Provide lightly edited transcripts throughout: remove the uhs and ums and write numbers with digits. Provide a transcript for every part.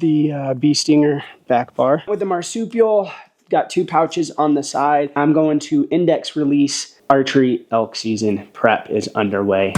The bee stinger back bar. With the marsupial, got 2 pouches on the side. I'm going to index release. Archery elk season prep is underway.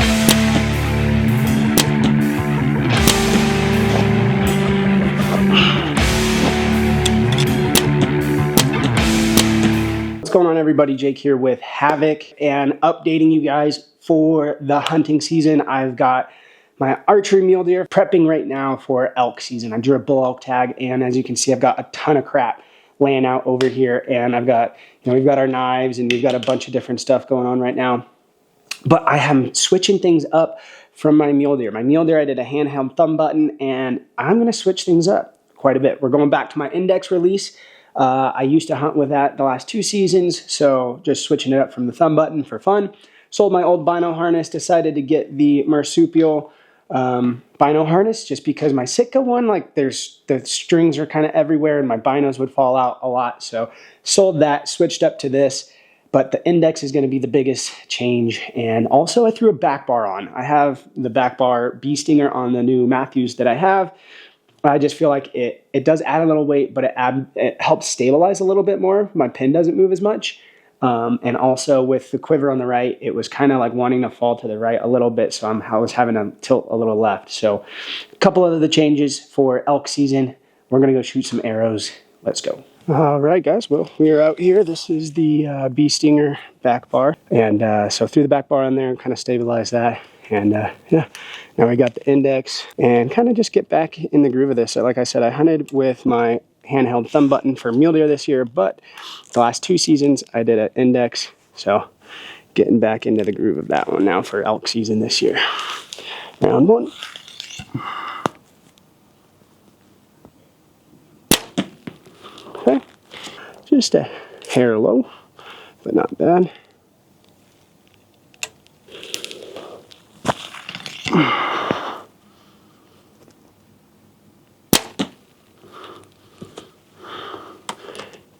What's going on, everybody? Jake here with HAViK and updating you guys for the hunting season. I've got my archery mule deer prepping right now for elk season. I drew a bull elk tag, and as you can see, I've got a ton of crap laying out over here, and I've got, we've got our knives and we've got a bunch of different stuff going on right now. But I am switching things up from my mule deer. My mule deer, I did a handheld thumb button, and I'm going to switch things up quite a bit. We're going back to my index release. I used to hunt with that the last 2 seasons, so just switching it up from the thumb button for fun. Sold my old bino harness, decided to get the marsupial bino harness just because my Sitka one, like the strings are kind of everywhere and my binos would fall out a lot. So sold that, switched up to this, but the index is going to be the biggest change. And also I threw a back bar on. I have the back bar bee stinger on the new Matthews that I have. I just feel like it does add a little weight, but it helps stabilize a little bit more. My pin doesn't move as much. And also with the quiver on the right, it was kind of like wanting to fall to the right a little bit, so I was having to tilt a little left. So a couple of the changes for elk season. We're going to go shoot some arrows. Let's go. All right, guys. Well, we are out here. This is the bee stinger back bar. And so threw the back bar on there and kind of stabilized that. And yeah, now we got the index and kind of just get back in the groove of this. So like I said, I hunted with my handheld thumb button for mule deer this year, but the last 2 seasons I did an index, so getting back into the groove of that one now for elk season this year. Round 1. Okay, just a hair low, but not bad.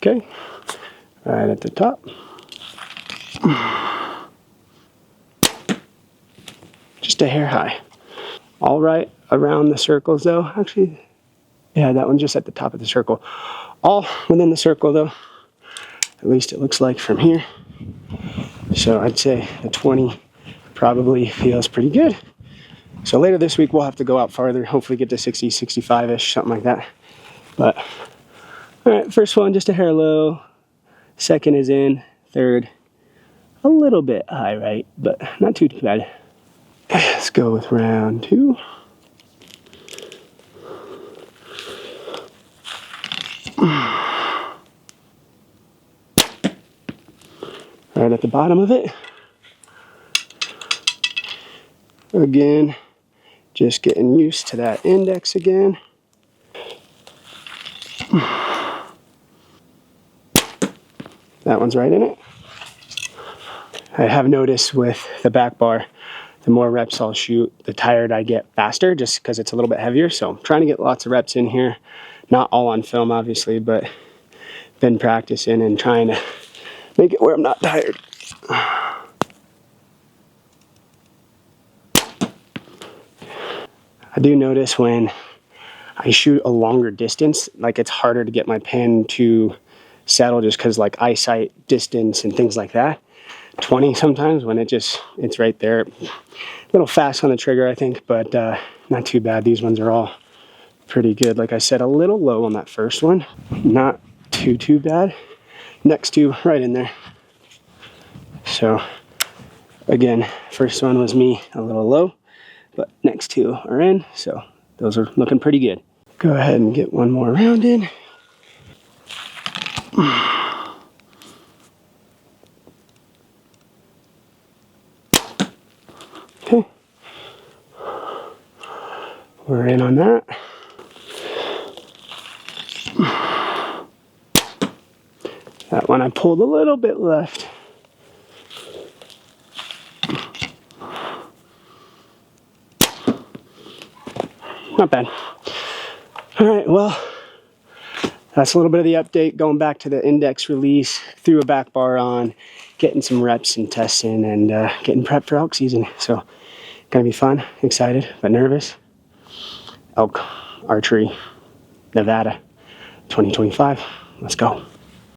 Okay, right at the top. Just a hair high. All right around the circles though. Actually, yeah, that one's just at the top of the circle. All within the circle though. At least it looks like from here. So I'd say the 20 probably feels pretty good. So later this week we'll have to go out farther, hopefully get to 60, 65-ish, something like that. But all right, first one, just a hair low. Second is in. Third, a little bit high, right? But not too bad. Let's go with round 2. Right at the bottom of it. Again, just getting used to that index again. That one's right in it. I have noticed with the back bar, the more reps I'll shoot, the tired I get faster just because it's a little bit heavier. So I'm trying to get lots of reps in here. Not all on film, obviously, but been practicing and trying to make it where I'm not tired. I do notice when I shoot a longer distance, like it's harder to get my pin to settle just because like eyesight, distance, and things like that. 20 sometimes when it's right there. A little fast on the trigger, I think, but not too bad. These ones are all pretty good. Like I said, a little low on that first one. Not too bad. Next 2 right in there. So again, first one was me a little low, but next 2 are in, so those are looking pretty good. Go ahead and get one more round in. Okay, we're in on that. That one I pulled a little bit left. Not bad. All right, well, that's a little bit of the update. Going back to the index release, threw a back bar on, getting some reps and testing, and getting prepped for elk season. So, gonna be fun, excited, but nervous. Elk, archery, Nevada 2025. Let's go.